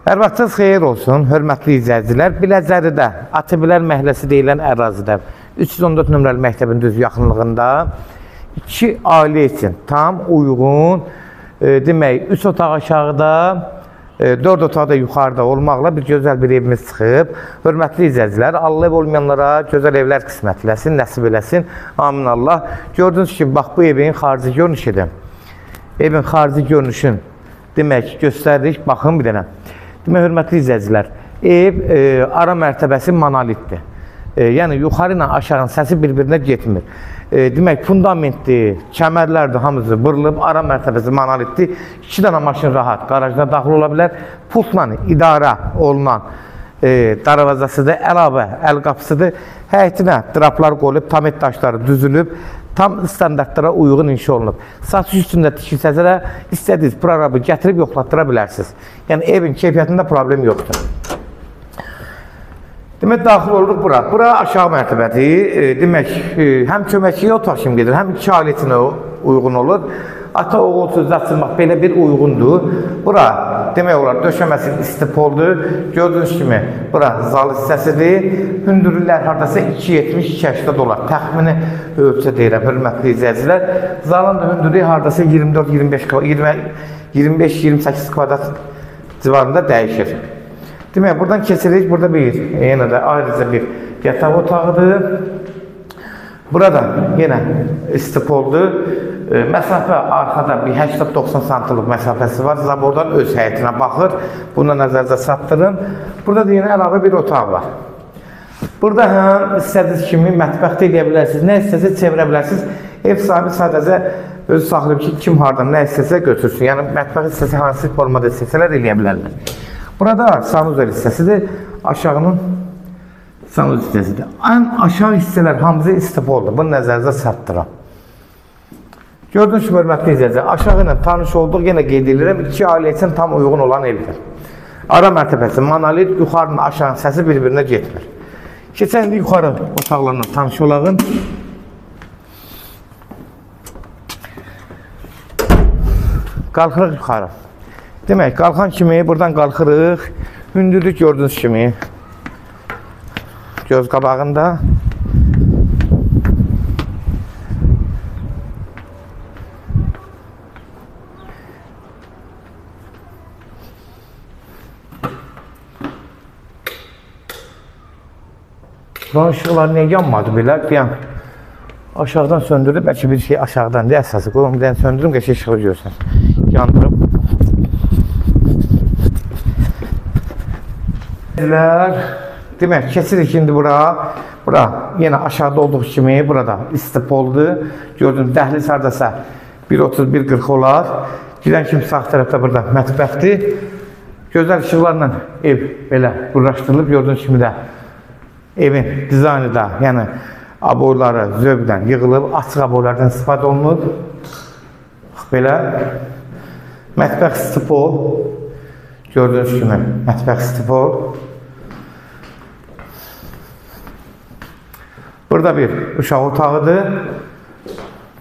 Hər vaxtınız xeyir olsun, hörmətli izləyicilər. Biləcəridə, Atibilər məhəlləsi deyilən ərazidə 314 nömrəli məktəbin düz yaxınlığında 2 ailə üçün tam uyğun, demək, 3 otaq aşağıda, 4 otaqda yuxarıda olmaqla bir gözəl bir evimiz çıxıb. Hörmətli izləyicilər, Allah ev olmayanlara gözəl evlər qismət eləsin, nəsib eləsin. Amin Allah. Gördüyünüz kimi, bax bu evin xarici görünüşüdür. Evin xarici görünüşün demək göstəririk. Baxın bir dənə. Demək, hörmətli izləyicilər, ev ara mərtəbəsi monolitdir. Yəni, yuxarı ilə aşağının səsi bir-birinə getmir. Demək, fundamentdir, kəmərlərdir, hamısı vırılıb, ara mərtəbəsi monolitdir. 2 dənə maşın rahat qarajda daxil ola bilər. Pultla idarə olunan darvazasıdır, əlavə əl qapısıdır. Həyətinə draplar qoyulub, tamet daşları düzülüb, tam standartlara uyğun inşa olunub. Satış üstündə tikilsəsə də istədiniz proqramı gətirib yoxlatdıra bilərsiniz. Yəni, evin keyfiyyətində problem yoxdur. Demək, daxil oluruq bura. Bura aşağı mərtəbədir. Demək, həm köməkçiyə otaq kimi gedir, həm 2 ailə üçün uyğun olur. Ata, oğul sözü açılmaq belə bir uyğundur. Bura, demək olar, döşəməsi istipoldur. Gördüyünüz kimi, bura zal hissəsidir. Hündürlüklər haradasa 2.70-2.80 dolar. Təxmini ölçə deyirəm, hörmətli izləyicilər. Zalın da hündürlüyü haradasa 25-28 kvadrat civarında dəyişir. Demək, buradan keçirik. Burada bir, yenə də ayrıca bir yataq otağıdır. Burada yenə istipoldur. Məsafə arxada bir 80-90 santimlik məsafəsi var. Zabordan öz həyətinə baxır. Buna nəzərdə çatdırın. Burada da yenə əlavə bir otaq var. Burada həm istədiyiniz kimi mətbəxdə eləyə bilərsiniz. Nə istəsə çevirə bilərsiniz. Ev sahibi sadəcə özü saxlayıb ki, kim hardan nə istəsə götürsün. Yəni, mətbəx istəsə, hansı formada istəsələr eləyə bilərlər. Burada sanuzel hissəsidir. Aşağının sanuzel hissəsidir. Ən aşağı hissələr hamısı istipoldur. Bunu nəzərinizə çatdıram. Gördüyünüz kimi, hörmətli izləyicilər, aşağı ilə tanış olduq, yenə qeyd edirəm, 2 ailə üçün tam uyğun olan evdir. Ara mərtəbəsi monolit, yuxarının aşağının səsi bir-birinə getmir. Keçən indi yuxarı otaqlarla tanış olağın. Qalxırıq yuxarı. Demək, qalxan kimi buradan qalxırıq. Hündürlük gördüyünüz kimi göz qabağında. Buranın ışıqları niyə yanmadı belə? Deyəm, aşağıdan söndürüb, bəlkə bir şey aşağıdan deyə əsası. Qoyum, bir dənə söndürüm, qəşək işığı görsün. Yandırım. Demək, keçirik indi bura. Bura yenə aşağıda olduğu kimi, burada istipoldur. Gördüğünüz dəhliz haradasa 1.30-1.40 olar. Girən kimi sağ tərəfdə burada mətbəxdir. Gözəl işıqlarla ev belə qurlaşdırılıb. Gördüyünüz kimi də evin dizaynı da, yəni aboyları zövqdən yığılıb, açıq aboylardan istifadə olunub. Belə mətbəx istipol. Gördüyünüz kimi mətbəx istipol. Burada bir uşaq otağıdır.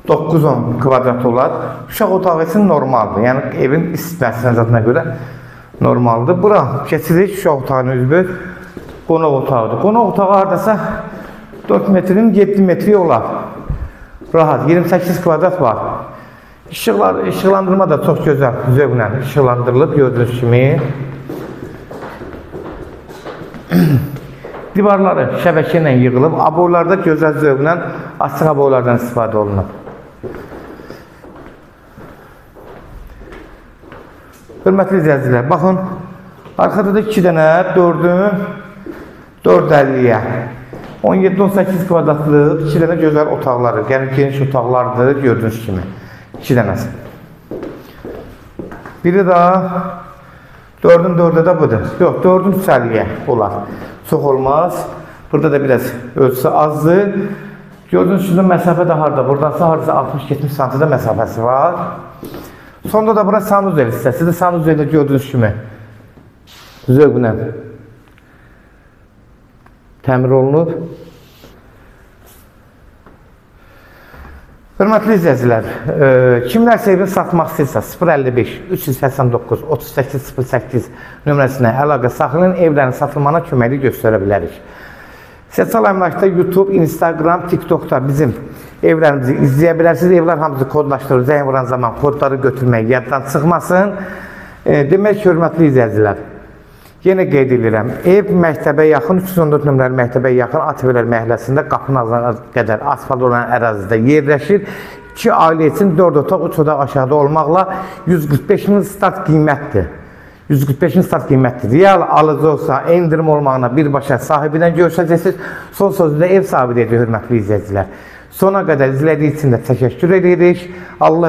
9-10 kvadrat olar. Uşaq otağı üçün normaldır. Yəni evin istisnasına zadına görə normaldır. Bura keçirik uşaq otağının üzvü. Qonaq otağıdır. Qonaq otağı haradasa 4 metrin 7 metri olar. Rahat, 28 kvadrat var. İşıqlandırma da çox gözəl zövqlə işıqlandırılıb, gördüyünüz kimi. Divarları şəbəkə ilə yığılıb, aboylarda gözəl zövqlə açıq aboylardan istifadə olunub. Hörmətli izləyicilər, baxın, arxada da 2 dənə 4.50-yə 17-18 kvadratlıq 2 dənə gözəl otaqları, yəni geniş otaqlardır, gördüyünüz kimi 2 dənəsi. Biri də 4'ün 4'ü də budur. Yox, 4'ün 3.50-yə olar. Çox olmaz. Burada da biraz ölçüsü azdır. Gördüğünüz kimi məsafə də harada? Buradansa haradasa 60-70 santimdə məsafəsi var. Sonda da bura sanuzel hissəsidir. Sanuzeldə gördüyünüz kimi zövqlə təmir olunub. Hörmətli izləyicilər, kimlərsə evini satmaq istəyirsə 055 389 3808 nömrəsinə əlaqə saxlayın, evlərin satılmana köməklik göstərə bilərik. Sosial əmlakda YouTube, Instagram, TikTokda bizim evlərimizi izləyə bilərsiniz. Evlər hamısı kodlaşdırır, zəng vuran zaman kodları götürmək yaddan çıxmasın. Demək ki, hörmətli izləyicilər, yenə qeyd edirəm, ev məktəbə yaxın, 314 nömrəli məktəbə yaxın ATV-lər məhəlləsində qapının ağzına qədər asfalt olan ərazidə yerləşir. 2 ailə üçün 4 otaq, 3 otaq aşağıda olmaqla 145.000 start qiymətdir. 145.000 start qiymətdir. Real alıcı olsa, endirim olmağına birbaşa sahibindən görüşəcəksiniz. Son sözü də ev sahibi deyəcək, hörmətli izləyicilər. Sona qədər izlədiyi üçün də təşəkkür edirik. Allah